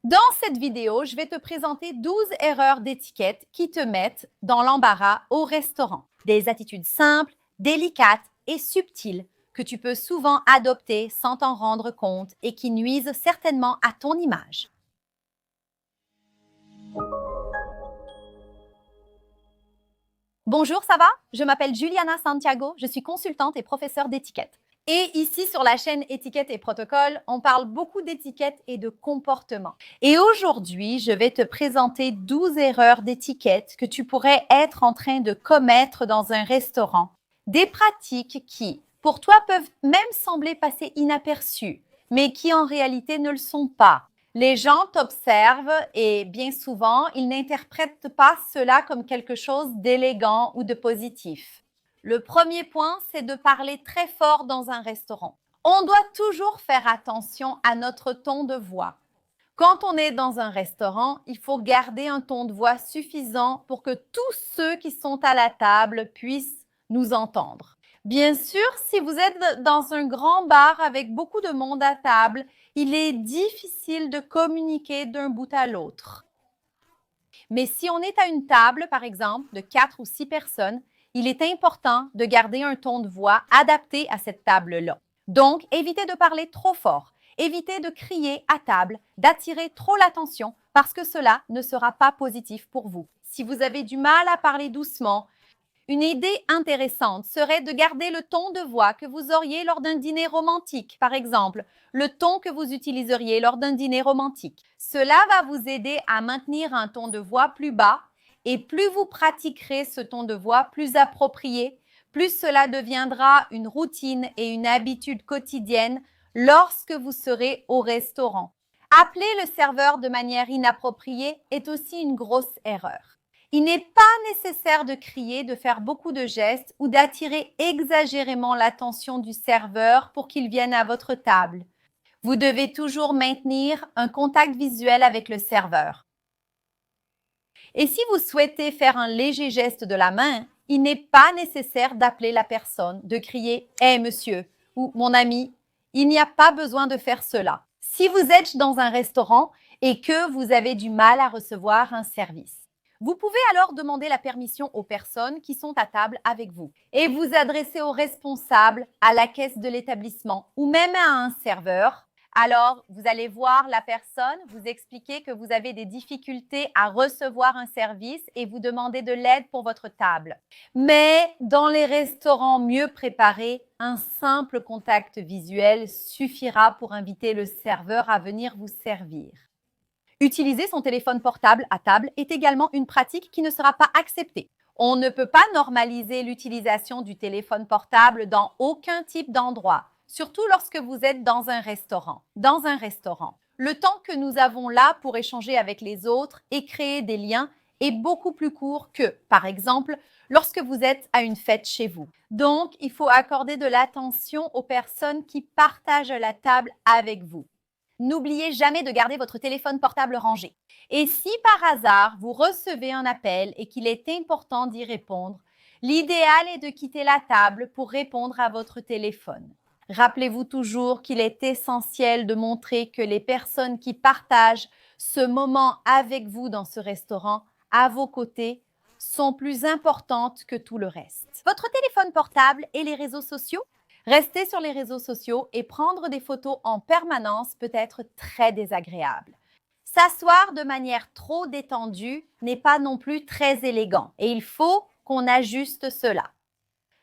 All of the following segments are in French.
Dans cette vidéo, je vais te présenter 12 erreurs d'étiquette qui te mettent dans l'embarras au restaurant. Des attitudes simples, délicates et subtiles que tu peux souvent adopter sans t'en rendre compte et qui nuisent certainement à ton image. Bonjour, ça va? Je m'appelle Juliana Santiago, je suis consultante et professeure d'étiquette. Et ici, sur la chaîne Étiquette et Protocole, on parle beaucoup d'étiquette et de comportement. Et aujourd'hui, je vais te présenter 12 erreurs d'étiquette que tu pourrais être en train de commettre dans un restaurant. Des pratiques qui, pour toi, peuvent même sembler passer inaperçues, mais qui en réalité ne le sont pas. Les gens t'observent et bien souvent, ils n'interprètent pas cela comme quelque chose d'élégant ou de positif. Le premier point, c'est de parler très fort dans un restaurant. On doit toujours faire attention à notre ton de voix. Quand on est dans un restaurant, il faut garder un ton de voix suffisant pour que tous ceux qui sont à la table puissent nous entendre. Bien sûr, si vous êtes dans un grand bar avec beaucoup de monde à table, il est difficile de communiquer d'un bout à l'autre. Mais si on est à une table, par exemple, de 4 ou 6 personnes, il est important de garder un ton de voix adapté à cette table-là. Donc, évitez de parler trop fort, évitez de crier à table, d'attirer trop l'attention parce que cela ne sera pas positif pour vous. Si vous avez du mal à parler doucement, une idée intéressante serait de garder le ton de voix que vous auriez lors d'un dîner romantique, par exemple, le ton que vous utiliseriez lors d'un dîner romantique. Cela va vous aider à maintenir un ton de voix plus bas et plus vous pratiquerez ce ton de voix plus approprié, plus cela deviendra une routine et une habitude quotidienne lorsque vous serez au restaurant. Appeler le serveur de manière inappropriée est aussi une grosse erreur. Il n'est pas nécessaire de crier, de faire beaucoup de gestes ou d'attirer exagérément l'attention du serveur pour qu'il vienne à votre table. Vous devez toujours maintenir un contact visuel avec le serveur. Et si vous souhaitez faire un léger geste de la main, il n'est pas nécessaire d'appeler la personne, de crier « Hey monsieur » ou « Mon ami ». Il n'y a pas besoin de faire cela. Si vous êtes dans un restaurant et que vous avez du mal à recevoir un service, vous pouvez alors demander la permission aux personnes qui sont à table avec vous et vous adresser au responsable, à la caisse de l'établissement ou même à un serveur. Alors, vous allez voir la personne, vous expliquer que vous avez des difficultés à recevoir un service et vous demander de l'aide pour votre table. Mais dans les restaurants mieux préparés, un simple contact visuel suffira pour inviter le serveur à venir vous servir. Utiliser son téléphone portable à table est également une pratique qui ne sera pas acceptée. On ne peut pas normaliser l'utilisation du téléphone portable dans aucun type d'endroit, surtout lorsque vous êtes dans un restaurant. Dans un restaurant, le temps que nous avons là pour échanger avec les autres et créer des liens est beaucoup plus court que, par exemple, lorsque vous êtes à une fête chez vous. Donc, il faut accorder de l'attention aux personnes qui partagent la table avec vous. N'oubliez jamais de garder votre téléphone portable rangé. Et si par hasard, vous recevez un appel et qu'il est important d'y répondre, l'idéal est de quitter la table pour répondre à votre téléphone. Rappelez-vous toujours qu'il est essentiel de montrer que les personnes qui partagent ce moment avec vous dans ce restaurant, à vos côtés, sont plus importantes que tout le reste. Votre téléphone portable et les réseaux sociaux? Rester sur les réseaux sociaux et prendre des photos en permanence peut être très désagréable. S'asseoir de manière trop détendue n'est pas non plus très élégant et il faut qu'on ajuste cela.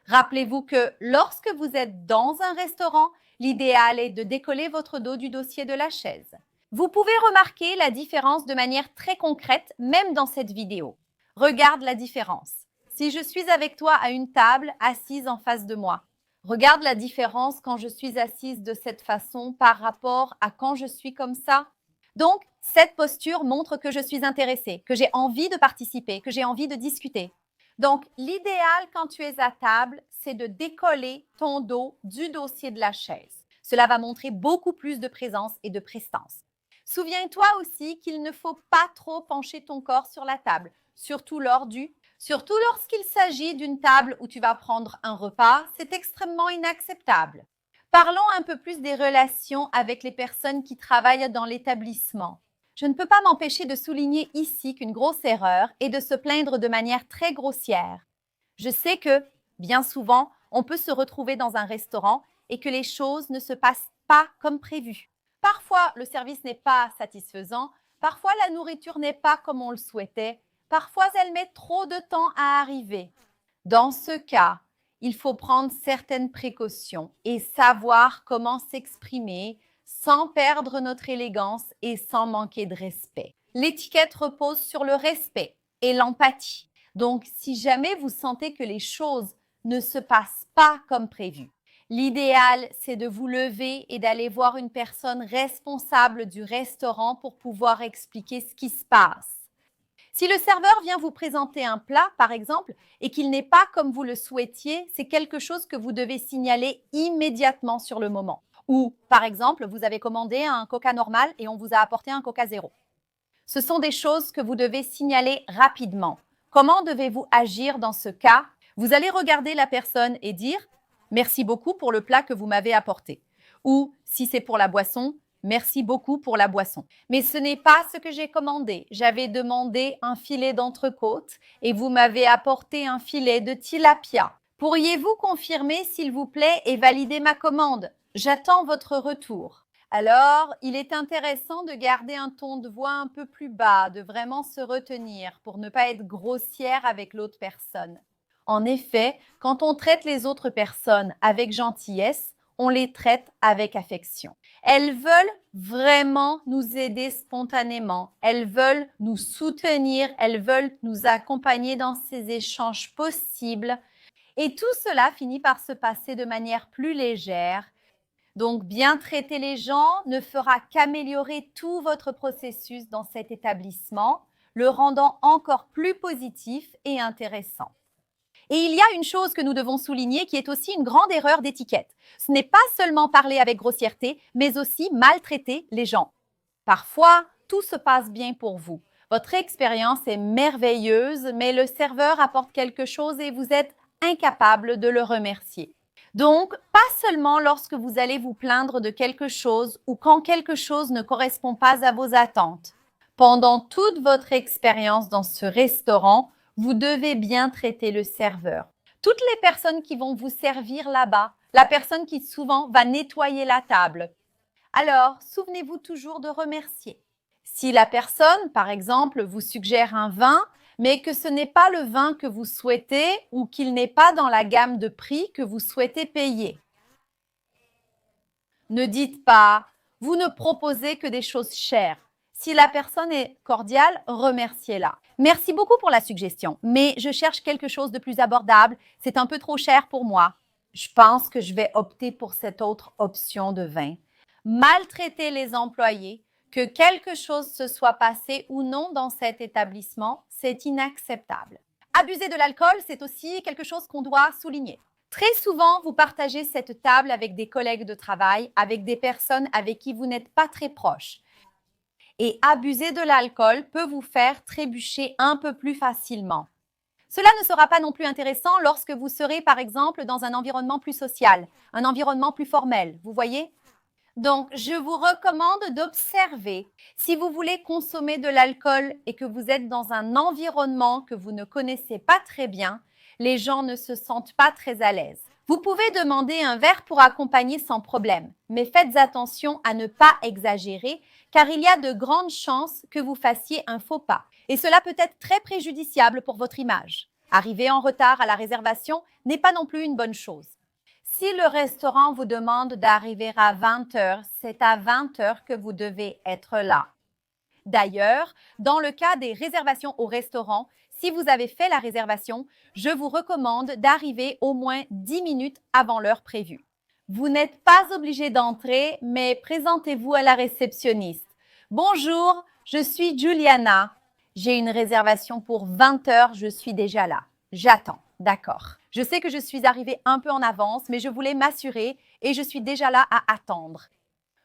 Rappelez-vous que lorsque vous êtes dans un restaurant, l'idéal est de décoller votre dos du dossier de la chaise. Vous pouvez remarquer la différence de manière très concrète, même dans cette vidéo. Regarde la différence. Si je suis avec toi à une table, assise en face de moi, regarde la différence quand je suis assise de cette façon par rapport à quand je suis comme ça. Donc, cette posture montre que je suis intéressée, que j'ai envie de participer, que j'ai envie de discuter. Donc, l'idéal quand tu es à table, c'est de décoller ton dos du dossier de la chaise. Cela va montrer beaucoup plus de présence et de prestance. Souviens-toi aussi qu'il ne faut pas trop pencher ton corps sur la table, surtout lorsqu'il s'agit d'une table où tu vas prendre un repas, c'est extrêmement inacceptable. Parlons un peu plus des relations avec les personnes qui travaillent dans l'établissement. Je ne peux pas m'empêcher de souligner ici qu'une grosse erreur est de se plaindre de manière très grossière. Je sais que, bien souvent, on peut se retrouver dans un restaurant et que les choses ne se passent pas comme prévu. Parfois, le service n'est pas satisfaisant, parfois la nourriture n'est pas comme on le souhaitait, parfois elle met trop de temps à arriver. Dans ce cas, il faut prendre certaines précautions et savoir comment s'exprimer sans perdre notre élégance et sans manquer de respect. L'étiquette repose sur le respect et l'empathie. Donc, si jamais vous sentez que les choses ne se passent pas comme prévu, l'idéal, c'est de vous lever et d'aller voir une personne responsable du restaurant pour pouvoir expliquer ce qui se passe. Si le serveur vient vous présenter un plat, par exemple, et qu'il n'est pas comme vous le souhaitiez, c'est quelque chose que vous devez signaler immédiatement sur le moment. Ou, par exemple, vous avez commandé un Coca normal et on vous a apporté un Coca zéro. Ce sont des choses que vous devez signaler rapidement. Comment devez-vous agir dans ce cas? Vous allez regarder la personne et dire « Merci beaucoup pour le plat que vous m'avez apporté ». Ou, si c'est pour la boisson, « Merci beaucoup pour la boisson ». Mais ce n'est pas ce que j'ai commandé. J'avais demandé un filet d'entrecôte et vous m'avez apporté un filet de tilapia. Pourriez-vous confirmer, s'il vous plaît, et valider ma commande? J'attends votre retour. Alors, il est intéressant de garder un ton de voix un peu plus bas, de vraiment se retenir pour ne pas être grossière avec l'autre personne. En effet, quand on traite les autres personnes avec gentillesse, on les traite avec affection. Elles veulent vraiment nous aider spontanément. Elles veulent nous soutenir. Elles veulent nous accompagner dans ces échanges possibles. Et tout cela finit par se passer de manière plus légère. Donc, bien traiter les gens ne fera qu'améliorer tout votre processus dans cet établissement, le rendant encore plus positif et intéressant. Et il y a une chose que nous devons souligner qui est aussi une grande erreur d'étiquette. Ce n'est pas seulement parler avec grossièreté, mais aussi maltraiter les gens. Parfois, tout se passe bien pour vous. Votre expérience est merveilleuse, mais le serveur apporte quelque chose et vous êtes incapable de le remercier. Donc, pas seulement lorsque vous allez vous plaindre de quelque chose ou quand quelque chose ne correspond pas à vos attentes. Pendant toute votre expérience dans ce restaurant, vous devez bien traiter le serveur. Toutes les personnes qui vont vous servir là-bas, la personne qui souvent va nettoyer la table. Alors, souvenez-vous toujours de remercier. Si la personne, par exemple, vous suggère un vin, mais que ce n'est pas le vin que vous souhaitez ou qu'il n'est pas dans la gamme de prix que vous souhaitez payer. Ne dites pas « vous ne proposez que des choses chères ». Si la personne est cordiale, remerciez-la. Merci beaucoup pour la suggestion, mais je cherche quelque chose de plus abordable. C'est un peu trop cher pour moi. Je pense que je vais opter pour cette autre option de vin. Maltraiter les employés, que quelque chose se soit passé ou non dans cet établissement, c'est inacceptable. Abuser de l'alcool, c'est aussi quelque chose qu'on doit souligner. Très souvent, vous partagez cette table avec des collègues de travail, avec des personnes avec qui vous n'êtes pas très proches. Et abuser de l'alcool peut vous faire trébucher un peu plus facilement. Cela ne sera pas non plus intéressant lorsque vous serez, par exemple, dans un environnement plus social, un environnement plus formel, vous voyez? Donc, je vous recommande d'observer. Si vous voulez consommer de l'alcool et que vous êtes dans un environnement que vous ne connaissez pas très bien, les gens ne se sentent pas très à l'aise. Vous pouvez demander un verre pour accompagner sans problème, mais faites attention à ne pas exagérer car il y a de grandes chances que vous fassiez un faux pas. Et cela peut être très préjudiciable pour votre image. Arriver en retard à la réservation n'est pas non plus une bonne chose. Si le restaurant vous demande d'arriver à 20 h, c'est à 20 h que vous devez être là. D'ailleurs, dans le cas des réservations au restaurant, si vous avez fait la réservation, je vous recommande d'arriver au moins 10 minutes avant l'heure prévue. Vous n'êtes pas obligé d'entrer, mais présentez-vous à la réceptionniste. Bonjour, je suis Juliana. J'ai une réservation pour 20 h, je suis déjà là. J'attends, d'accord. Je sais que je suis arrivée un peu en avance, mais je voulais m'assurer et je suis déjà là à attendre.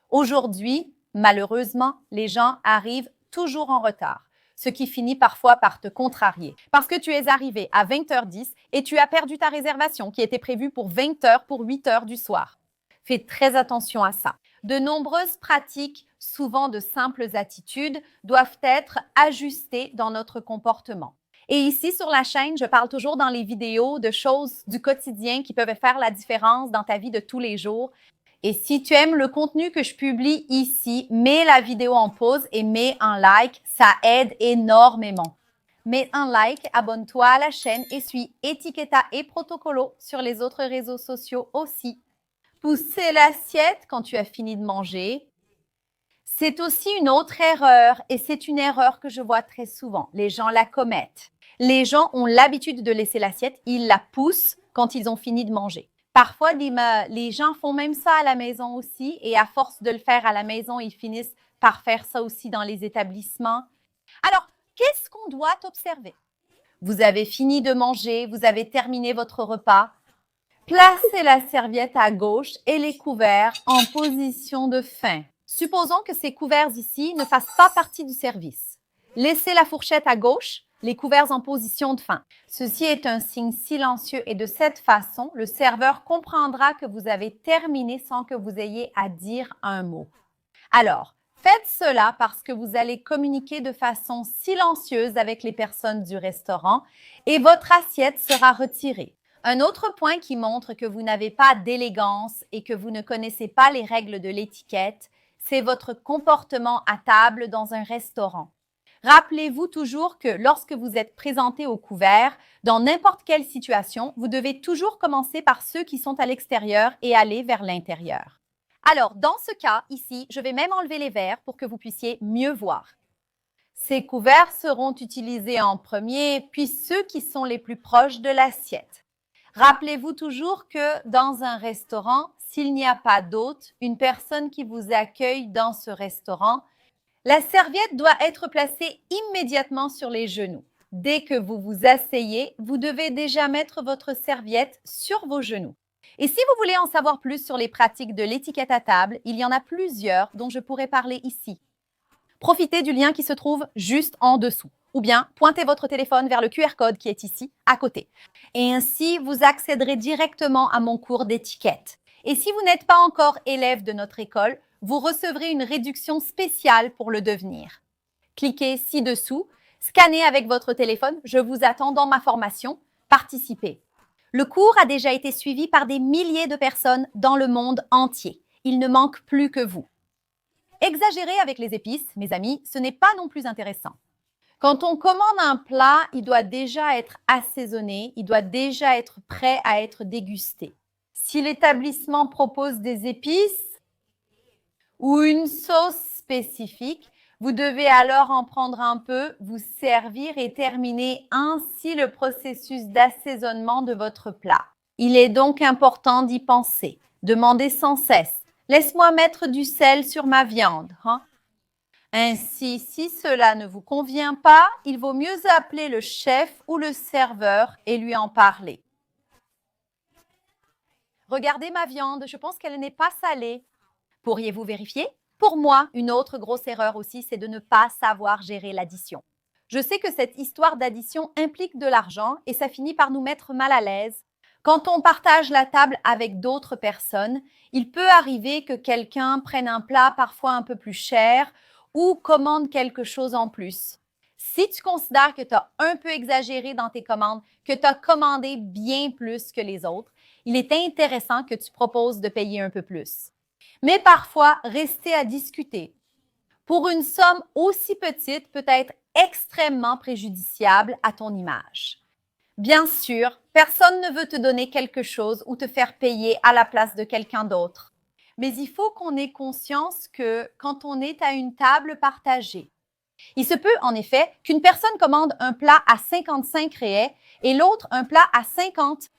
Aujourd'hui, malheureusement, les gens arrivent toujours en retard, ce qui finit parfois par te contrarier. Parce que tu es arrivé à 20h10 et tu as perdu ta réservation qui était prévue pour 20 h pour 8 h du soir. Fais très attention à ça. De nombreuses pratiques souvent de simples attitudes, doivent être ajustées dans notre comportement. Et ici, sur la chaîne, je parle toujours dans les vidéos de choses du quotidien qui peuvent faire la différence dans ta vie de tous les jours. Et si tu aimes le contenu que je publie ici, mets la vidéo en pause et mets un like, ça aide énormément. Mets un like, abonne-toi à la chaîne et suis Etiqueta et Protocolo sur les autres réseaux sociaux aussi. Pousser l'assiette quand tu as fini de manger, c'est aussi une autre erreur et c'est une erreur que je vois très souvent. Les gens la commettent. Les gens ont l'habitude de laisser l'assiette, ils la poussent quand ils ont fini de manger. Parfois, les gens font même ça à la maison aussi et à force de le faire à la maison, ils finissent par faire ça aussi dans les établissements. Alors, qu'est-ce qu'on doit observer? Vous avez fini de manger, vous avez terminé votre repas. Placez la serviette à gauche et les couverts en position de faim. Supposons que ces couverts ici ne fassent pas partie du service. Laissez la fourchette à gauche, les couverts en position de faim. Ceci est un signe silencieux et de cette façon, le serveur comprendra que vous avez terminé sans que vous ayez à dire un mot. Alors, faites cela parce que vous allez communiquer de façon silencieuse avec les personnes du restaurant et votre assiette sera retirée. Un autre point qui montre que vous n'avez pas d'élégance et que vous ne connaissez pas les règles de l'étiquette, c'est votre comportement à table dans un restaurant. Rappelez-vous toujours que lorsque vous êtes présenté au couvert, dans n'importe quelle situation, vous devez toujours commencer par ceux qui sont à l'extérieur et aller vers l'intérieur. Alors, dans ce cas, ici, je vais même enlever les verres pour que vous puissiez mieux voir. Ces couverts seront utilisés en premier, puis ceux qui sont les plus proches de l'assiette. Rappelez-vous toujours que dans un restaurant, s'il n'y a pas d'hôte, une personne qui vous accueille dans ce restaurant, la serviette doit être placée immédiatement sur les genoux. Dès que vous vous asseyez, vous devez déjà mettre votre serviette sur vos genoux. Et si vous voulez en savoir plus sur les pratiques de l'étiquette à table, il y en a plusieurs dont je pourrais parler ici. Profitez du lien qui se trouve juste en dessous. Ou bien pointez votre téléphone vers le QR code qui est ici, à côté. Et ainsi, vous accéderez directement à mon cours d'étiquette. Et si vous n'êtes pas encore élève de notre école, vous recevrez une réduction spéciale pour le devenir. Cliquez ci-dessous, scannez avec votre téléphone, je vous attends dans ma formation, participez. Le cours a déjà été suivi par des milliers de personnes dans le monde entier. Il ne manque plus que vous. Exagérer avec les épices, mes amis, ce n'est pas non plus intéressant. Quand on commande un plat, il doit déjà être assaisonné, il doit déjà être prêt à être dégusté. Si l'établissement propose des épices ou une sauce spécifique, vous devez alors en prendre un peu, vous servir et terminer ainsi le processus d'assaisonnement de votre plat. Il est donc important d'y penser. Demandez sans cesse. Laisse-moi mettre du sel sur ma viande. Ainsi, si cela ne vous convient pas, il vaut mieux appeler le chef ou le serveur et lui en parler. Regardez ma viande, je pense qu'elle n'est pas salée. Pourriez-vous vérifier? Pour moi, une autre grosse erreur aussi, c'est de ne pas savoir gérer l'addition. Je sais que cette histoire d'addition implique de l'argent et ça finit par nous mettre mal à l'aise. Quand on partage la table avec d'autres personnes, il peut arriver que quelqu'un prenne un plat parfois un peu plus cher ou commande quelque chose en plus. Si tu considères que tu as un peu exagéré dans tes commandes, que tu as commandé bien plus que les autres, il est intéressant que tu proposes de payer un peu plus. Mais parfois, rester à discuter pour une somme aussi petite peut être extrêmement préjudiciable à ton image. Bien sûr, personne ne veut te donner quelque chose ou te faire payer à la place de quelqu'un d'autre. Mais il faut qu'on ait conscience que quand on est à une table partagée, il se peut en effet qu'une personne commande un plat à 55 réais et l'autre un plat à 50.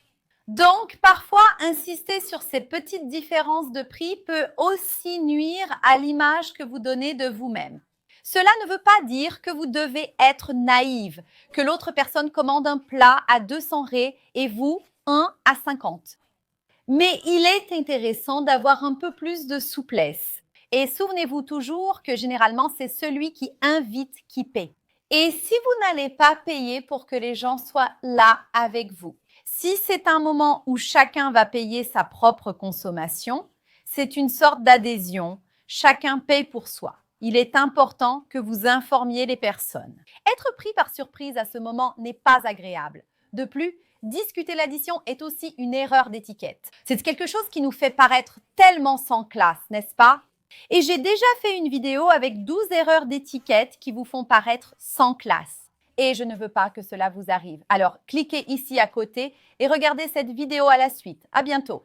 Donc, parfois, insister sur ces petites différences de prix peut aussi nuire à l'image que vous donnez de vous-même. Cela ne veut pas dire que vous devez être naïve, que l'autre personne commande un plat à 200 raies et vous, un à 50. Mais il est intéressant d'avoir un peu plus de souplesse. Et souvenez-vous toujours que généralement, c'est celui qui invite qui paie. Et si vous n'allez pas payer pour que les gens soient là avec vous, si c'est un moment où chacun va payer sa propre consommation, c'est une sorte d'adhésion. Chacun paye pour soi. Il est important que vous informiez les personnes. Être pris par surprise à ce moment n'est pas agréable. De plus, discuter l'addition est aussi une erreur d'étiquette. C'est quelque chose qui nous fait paraître tellement sans classe, n'est-ce pas? Et j'ai déjà fait une vidéo avec 12 erreurs d'étiquette qui vous font paraître sans classe. Et je ne veux pas que cela vous arrive. Alors, cliquez ici à côté et regardez cette vidéo à la suite. À bientôt!